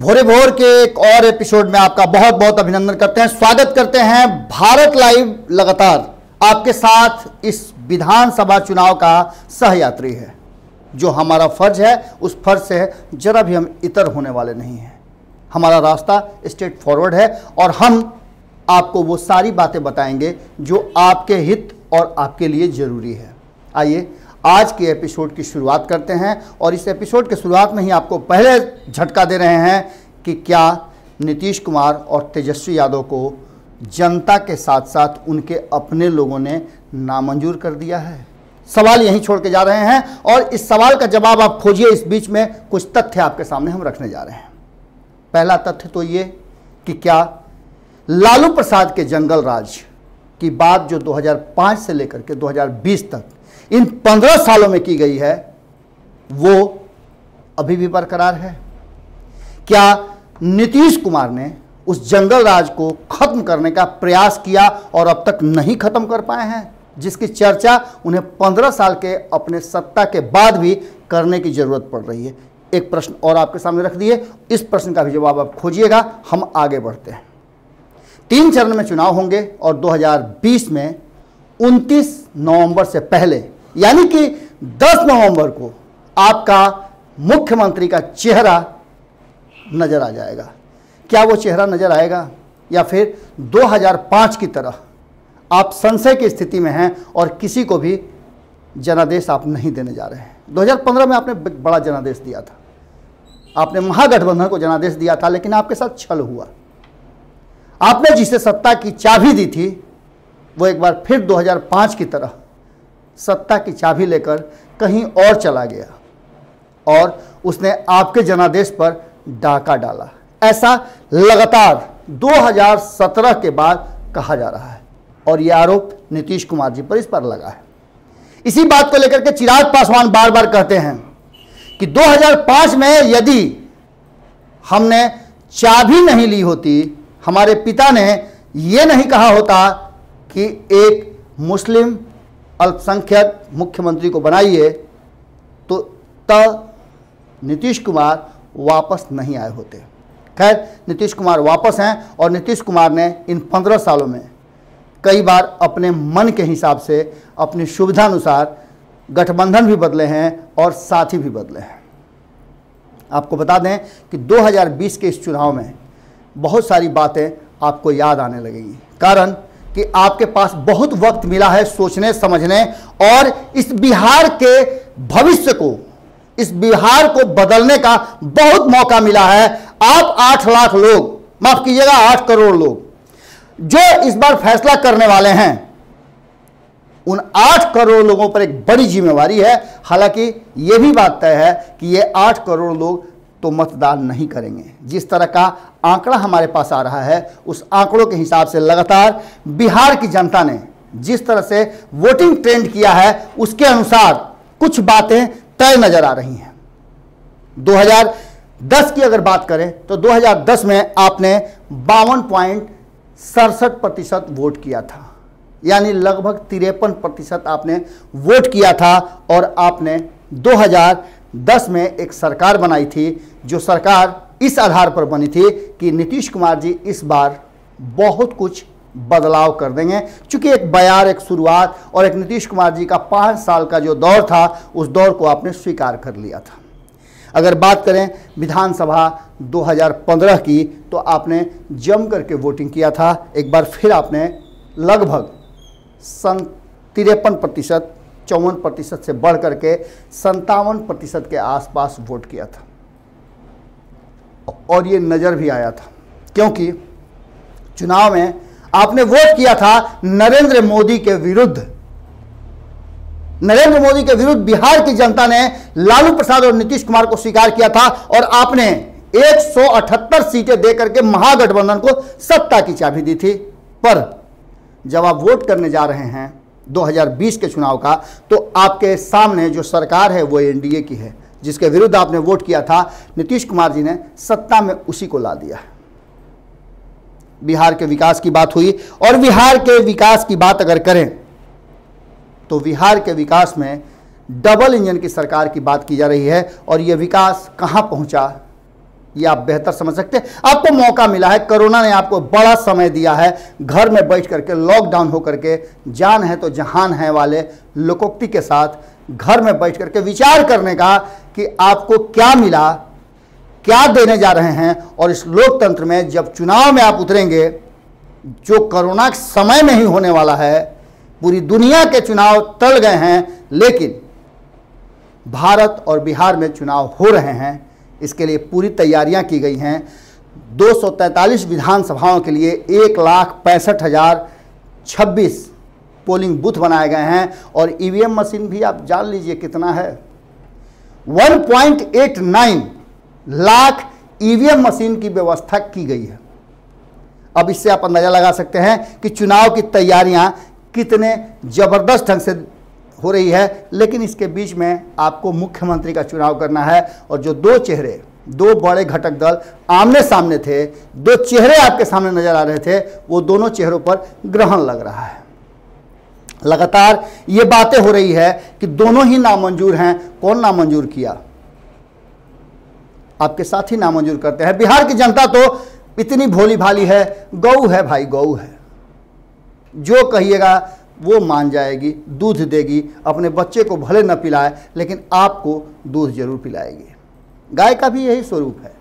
भोरे भोर के एक और एपिसोड में आपका बहुत बहुत अभिनंदन करते हैं, स्वागत करते हैं। भारत लाइव लगातार आपके साथ इस विधानसभा चुनाव का सहयात्री है। जो हमारा फर्ज है उस फर्ज से जरा भी हम इतर होने वाले नहीं हैं। हमारा रास्ता स्ट्रेट फॉरवर्ड है और हम आपको वो सारी बातें बताएंगे जो आपके हित और आपके लिए जरूरी है। आइए आज के एपिसोड की शुरुआत करते हैं और इस एपिसोड के शुरुआत में ही आपको पहले झटका दे रहे हैं कि क्या नीतीश कुमार और तेजस्वी यादव को जनता के साथ साथ उनके अपने लोगों ने नामंजूर कर दिया है। सवाल यहीं छोड़ के जा रहे हैं और इस सवाल का जवाब आप खोजिए। इस बीच में कुछ तथ्य आपके सामने हम रखने जा रहे हैं। पहला तथ्य तो ये कि क्या लालू प्रसाद के जंगल राज की बात जो 2005 से लेकर के 2020 तक इन 15 सालों में की गई है वो अभी भी बरकरार है? क्या नीतीश कुमार ने उस जंगल राज को खत्म करने का प्रयास किया और अब तक नहीं खत्म कर पाए हैं, जिसकी चर्चा उन्हें 15 साल के अपने सत्ता के बाद भी करने की जरूरत पड़ रही है? एक प्रश्न और आपके सामने रख दिए, इस प्रश्न का भी जवाब आप खोजिएगा। हम आगे बढ़ते हैं। 3 चरण में चुनाव होंगे और 2020 में 29 नवंबर से पहले यानी कि 10 नवंबर को आपका मुख्यमंत्री का चेहरा नजर आ जाएगा। क्या वो चेहरा नजर आएगा या फिर 2005 की तरह आप संशय की स्थिति में हैं और किसी को भी जनादेश आप नहीं देने जा रहे हैं? 2015 में आपने बड़ा जनादेश दिया था, आपने महागठबंधन को जनादेश दिया था, लेकिन आपके साथ छल हुआ। आपने जिसे सत्ता की चाबी दी थी वो एक बार फिर 2005 की तरह सत्ता की चाबी लेकर कहीं और चला गया और उसने आपके जनादेश पर डाका डाला। ऐसा लगातार 2017 के बाद कहा जा रहा है और यह आरोप नीतीश कुमार जी पर इस पर लगा है। इसी बात को लेकर के चिराग पासवान बार बार कहते हैं कि 2005 में यदि हमने चाबी नहीं ली होती, हमारे पिता ने यह नहीं कहा होता कि एक मुस्लिम अल्पसंख्यक मुख्यमंत्री को बनाइए, तो तब नीतीश कुमार वापस नहीं आए होते। खैर, नीतीश कुमार वापस हैं और नीतीश कुमार ने इन 15 सालों में कई बार अपने मन के हिसाब से अपनी सुविधानुसार गठबंधन भी बदले हैं और साथी भी बदले हैं। आपको बता दें कि 2020 के इस चुनाव में बहुत सारी बातें आपको याद आने लगेंगी, कारण कि आपके पास बहुत वक्त मिला है सोचने समझने और इस बिहार के भविष्य को, इस बिहार को बदलने का बहुत मौका मिला है। आप 8 लाख लोग, माफ कीजिएगा 8 करोड़ लोग जो इस बार फैसला करने वाले हैं, उन 8 करोड़ लोगों पर एक बड़ी जिम्मेवारी है। हालांकि यह भी बात तय है कि ये 8 करोड़ लोग तो मतदान नहीं करेंगे। जिस तरह का आंकड़ा हमारे पास आ रहा है उस आंकड़ों के हिसाब से लगातार बिहार की जनता ने जिस तरह से वोटिंग ट्रेंड किया है उसके अनुसार कुछ बातें तय नजर आ रही हैं। 2010 की अगर बात करें तो 2010 में आपने 52.67% वोट किया था, यानी लगभग 53% आपने वोट किया था और आपने 2010 में एक सरकार बनाई थी, जो सरकार इस आधार पर बनी थी कि नीतीश कुमार जी इस बार बहुत कुछ बदलाव कर देंगे। चूंकि एक बयार, एक शुरुआत और एक नीतीश कुमार जी का 5 साल का जो दौर था उस दौर को आपने स्वीकार कर लिया था। अगर बात करें विधानसभा 2015 की तो आपने जम करके वोटिंग किया था। एक बार फिर आपने लगभग 53%, 54% से बढ़ करके 57% के आसपास वोट किया था और ये नज़र भी आया था, क्योंकि चुनाव में आपने वोट किया था नरेंद्र मोदी के विरुद्ध। नरेंद्र मोदी के विरुद्ध बिहार की जनता ने लालू प्रसाद और नीतीश कुमार को स्वीकार किया था और आपने 178 सीटें देकर के महागठबंधन को सत्ता की चाबी दी थी। पर जब आप वोट करने जा रहे हैं 2020 के चुनाव का, तो आपके सामने जो सरकार है वो एनडीए की है, जिसके विरुद्ध आपने वोट किया था। नीतीश कुमार जी ने सत्ता में उसी को ला दिया। बिहार के विकास की बात हुई और बिहार के विकास की बात अगर करें तो बिहार के विकास में डबल इंजन की सरकार की बात की जा रही है और यह विकास कहां पहुंचा ये आप बेहतर समझ सकते हैं। आपको मौका मिला है, कोरोना ने आपको बड़ा समय दिया है घर में बैठ करके, लॉकडाउन होकर के, जान है तो जहान है वाले लोकोक्ति के साथ घर में बैठ करके विचार करने का कि आपको क्या मिला, क्या देने जा रहे हैं। और इस लोकतंत्र में जब चुनाव में आप उतरेंगे, जो कोरोना के समय में ही होने वाला है, पूरी दुनिया के चुनाव टल गए हैं, लेकिन भारत और बिहार में चुनाव हो रहे हैं। इसके लिए पूरी तैयारियां की गई हैं। 243 विधानसभाओं के लिए 1,65,026 पोलिंग बूथ बनाए गए हैं और ईवीएम मशीन भी आप जान लीजिए कितना है, 1.89 लाख ईवीएम मशीन की व्यवस्था की गई है। अब इससे आप अंदाजा लगा सकते हैं कि चुनाव की तैयारियां कितने जबरदस्त ढंग से हो रही है। लेकिन इसके बीच में आपको मुख्यमंत्री का चुनाव करना है और जो दो चेहरे, दो बड़े घटक दल आमने सामने थे, दो चेहरे आपके सामने नजर आ रहे थे, वो दोनों चेहरों पर ग्रहण लग रहा है। लगातार ये बातें हो रही है कि दोनों ही नामंजूर हैं। कौन नामंजूर किया? आपके साथी नामंजूर करते हैं। बिहार की जनता तो इतनी भोली भाली है, गऊ है भाई, गऊ है। जो कहिएगा वो मान जाएगी, दूध देगी। अपने बच्चे को भले न पिलाए लेकिन आपको दूध जरूर पिलाएगी। गाय का भी यही स्वरूप है।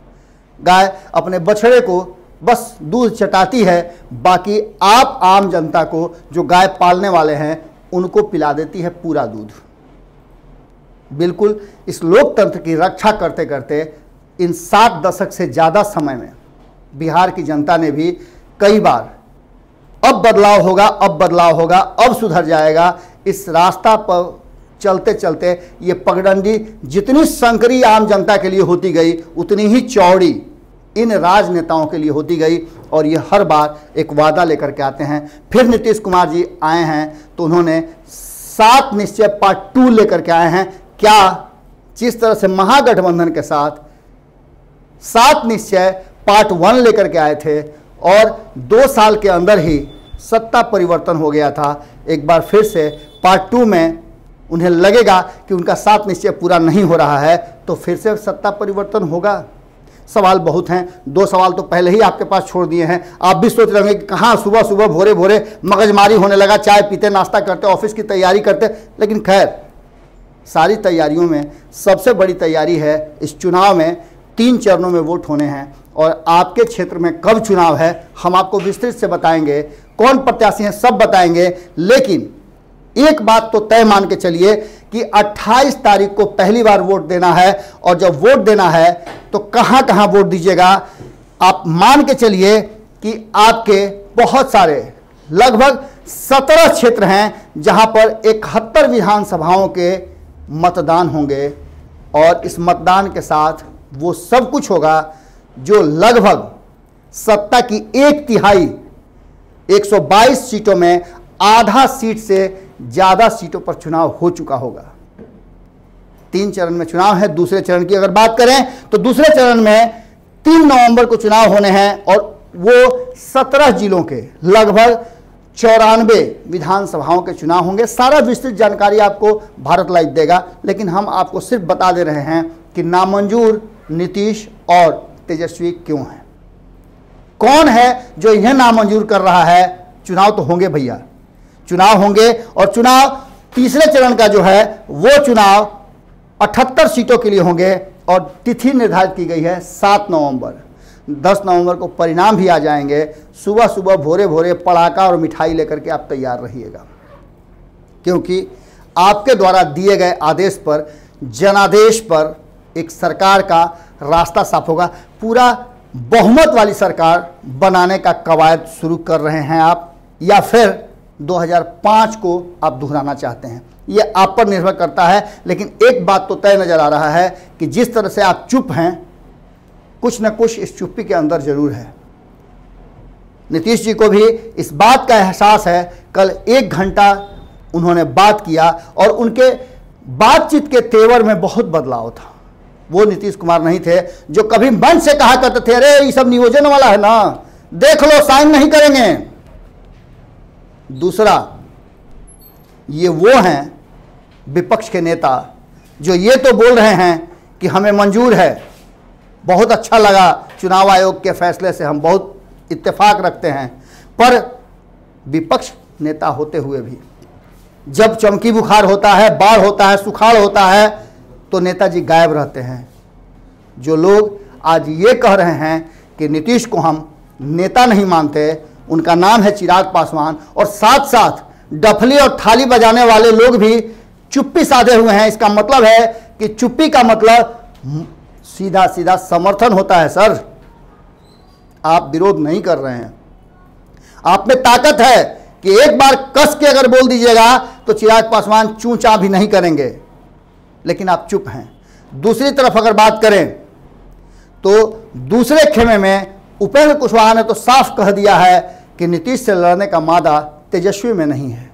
गाय अपने बछड़े को बस दूध चटाती है, बाकी आप आम जनता को, जो गाय पालने वाले हैं, उनको पिला देती है पूरा दूध। बिल्कुल इस लोकतंत्र की रक्षा करते करते इन 7 दशक से ज़्यादा समय में बिहार की जनता ने भी कई बार अब बदलाव होगा, अब बदलाव होगा, अब सुधर जाएगा, इस रास्ता पर चलते चलते ये पगडंडी जितनी संकरी आम जनता के लिए होती गई, उतनी ही चौड़ी इन राजनेताओं के लिए होती गई। और ये हर बार एक वादा लेकर के आते हैं। फिर नीतीश कुमार जी आए हैं तो उन्होंने 7 निश्चय पार्ट 2 लेकर के आए हैं। क्या जिस तरह से महागठबंधन के साथ 7 निश्चय पार्ट 1 लेकर के आए थे और 2 साल के अंदर ही सत्ता परिवर्तन हो गया था, एक बार फिर से पार्ट 2 में उन्हें लगेगा कि उनका 7 निश्चय पूरा नहीं हो रहा है तो फिर से सत्ता परिवर्तन होगा। सवाल बहुत हैं। 2 सवाल तो पहले ही आपके पास छोड़ दिए हैं। आप भी सोच रहे होंगे कि कहाँ सुबह सुबह भोरे भोरे मगजमारी होने लगा, चाय पीते, नाश्ता करते, ऑफिस की तैयारी करते। लेकिन खैर, सारी तैयारियों में सबसे बड़ी तैयारी है इस चुनाव में 3 चरणों में वोट होने हैं और आपके क्षेत्र में कब चुनाव है हम आपको विस्तृत से बताएंगे, कौन प्रत्याशी हैं सब बताएंगे। लेकिन एक बात तो तय मान के चलिए कि 28 तारीख को पहली बार वोट देना है और जब वोट देना है तो कहां कहां वोट दीजिएगा। आप मान के चलिए कि आपके बहुत सारे लगभग 17 क्षेत्र हैं जहां पर 71 विधानसभाओं के मतदान होंगे और इस मतदान के साथ वो सब कुछ होगा जो लगभग सत्ता की 1/3 122 सीटों में आधा सीट से ज्यादा सीटों पर चुनाव हो चुका होगा। 3 चरण में चुनाव है। दूसरे चरण की अगर बात करें तो दूसरे चरण में 3 नवंबर को चुनाव होने हैं और वो 17 जिलों के लगभग 94 विधानसभाओं के चुनाव होंगे। सारा विस्तृत जानकारी आपको भारत लाइव देगा, लेकिन हम आपको सिर्फ बता दे रहे हैं कि नामंजूर नीतीश और तेजस्वी क्यों हैं, कौन है जो इन्हें नामंजूर कर रहा है। चुनाव तो होंगे भैया, चुनाव होंगे और चुनाव तीसरे चरण का जो है वो चुनाव 78 सीटों के लिए होंगे और तिथि निर्धारित की गई है 7 नवंबर। 10 नवंबर को परिणाम भी आ जाएंगे। सुबह सुबह भोरे भोरे पड़ाका और मिठाई लेकर के आप तैयार रहिएगा, क्योंकि आपके द्वारा दिए गए आदेश पर, जनादेश पर एक सरकार का रास्ता साफ होगा। पूरा बहुमत वाली सरकार बनाने का कवायद शुरू कर रहे हैं आप, या फिर 2005 को आप दोहराना चाहते हैं, ये आप पर निर्भर करता है। लेकिन एक बात तो तय नजर आ रहा है कि जिस तरह से आप चुप हैं, कुछ न कुछ इस चुप्पी के अंदर जरूर है। नीतीश जी को भी इस बात का एहसास है। कल 1 घंटा उन्होंने बात किया और उनके बातचीत के तेवर में बहुत बदलाव था। वो नीतीश कुमार नहीं थे जो कभी मंच से कहा करते थे, अरे ये सब नियोजन वाला है ना, देख लो, साइन नहीं करेंगे। दूसरा, ये वो हैं विपक्ष के नेता जो ये तो बोल रहे हैं कि हमें मंजूर है, बहुत अच्छा लगा चुनाव आयोग के फैसले से, हम बहुत इत्तेफाक रखते हैं। पर विपक्ष नेता होते हुए भी जब चमकी बुखार होता है, बाढ़ होता है, सुखाड़ होता है, तो नेताजी गायब रहते हैं। जो लोग आज ये कह रहे हैं कि नीतीश को हम नेता नहीं मानते, उनका नाम है चिराग पासवान, और साथ साथ डफली और थाली बजाने वाले लोग भी चुप्पी साधे हुए हैं। इसका मतलब है कि चुप्पी का मतलब सीधा सीधा समर्थन होता है। सर, आप विरोध नहीं कर रहे हैं, आप में ताकत है कि एक बार कस के अगर बोल दीजिएगा तो चिराग पासवान चूं-चां भी नहीं करेंगे, लेकिन आप चुप हैं। दूसरी तरफ अगर बात करें तो दूसरे खेमे में उपेंद्र कुशवाहा ने तो साफ कह दिया है कि नीतीश से लड़ने का मादा तेजस्वी में नहीं है।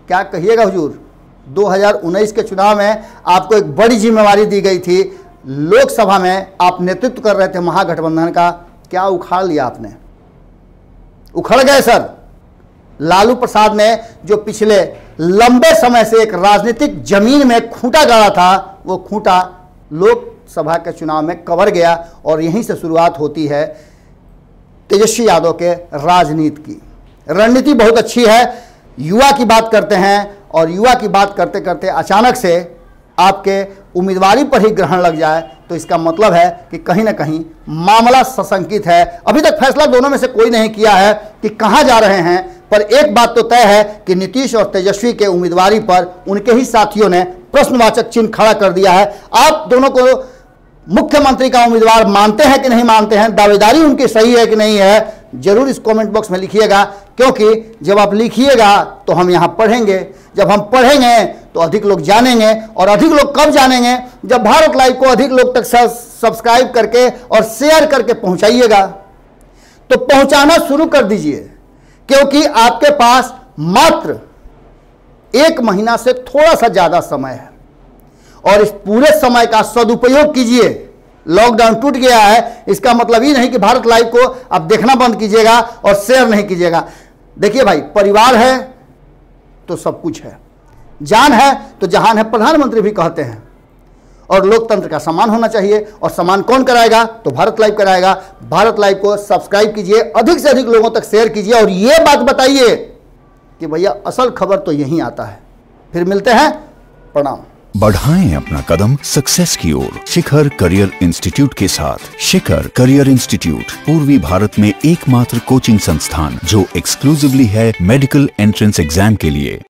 क्या कहिएगा हुजूर, 2019 के चुनाव में आपको एक बड़ी जिम्मेवारी दी गई थी, लोकसभा में आप नेतृत्व कर रहे थे महागठबंधन का, क्या उखाड़ लिया आपने? उखड़ गए सर। लालू प्रसाद ने जो पिछले लंबे समय से एक राजनीतिक जमीन में खूंटा गाड़ा था, वो खूंटा लोकसभा के चुनाव में कवर गया, और यहीं से शुरुआत होती है तेजस्वी यादव के राजनीति की। रणनीति बहुत अच्छी है। युवा की बात करते हैं, और युवा की बात करते करते अचानक से आपके उम्मीदवारी पर ही ग्रहण लग जाए, तो इसका मतलब है कि कहीं ना कहीं मामला सशंकित है। अभी तक फैसला दोनों में से कोई नहीं किया है कि कहां जा रहे हैं, पर एक बात तो तय है कि नीतीश और तेजस्वी के उम्मीदवारी पर उनके ही साथियों ने प्रश्नवाचक चिन्ह खड़ा कर दिया है। आप दोनों को मुख्यमंत्री का उम्मीदवार मानते हैं कि नहीं मानते हैं, दावेदारी उनकी सही है कि नहीं है, जरूर इस कमेंट बॉक्स में लिखिएगा, क्योंकि जब आप लिखिएगा तो हम यहां पढ़ेंगे, जब हम पढ़ेंगे तो अधिक लोग जानेंगे, और अधिक लोग कब जानेंगे? जब भारत लाइव को अधिक लोग तक सब्सक्राइब करके और शेयर करके पहुंचाइएगा। तो पहुंचाना शुरू कर दीजिए, क्योंकि आपके पास मात्र 1 महीना से थोड़ा सा ज्यादा समय है, और इस पूरे समय का सदुपयोग कीजिए। लॉकडाउन टूट गया है, इसका मतलब ये नहीं कि भारत लाइव को आप देखना बंद कीजिएगा और शेयर नहीं कीजिएगा। देखिए भाई, परिवार है तो सब कुछ है, जान है तो जहान है, प्रधानमंत्री भी कहते हैं, और लोकतंत्र का सम्मान होना चाहिए। और सम्मान कौन कराएगा? तो भारत लाइव कराएगा। भारत लाइव को सब्सक्राइब कीजिए, अधिक से अधिक लोगों तक शेयर कीजिए, और ये बात बताइए कि भैया असल खबर तो यहीं आता है। फिर मिलते हैं, प्रणाम। बढ़ाएं अपना कदम सक्सेस की ओर शिखर करियर इंस्टीट्यूट के साथ। शिखर करियर इंस्टीट्यूट पूर्वी भारत में एकमात्र कोचिंग संस्थान जो एक्सक्लूसिवली है मेडिकल एंट्रेंस एग्जाम के लिए।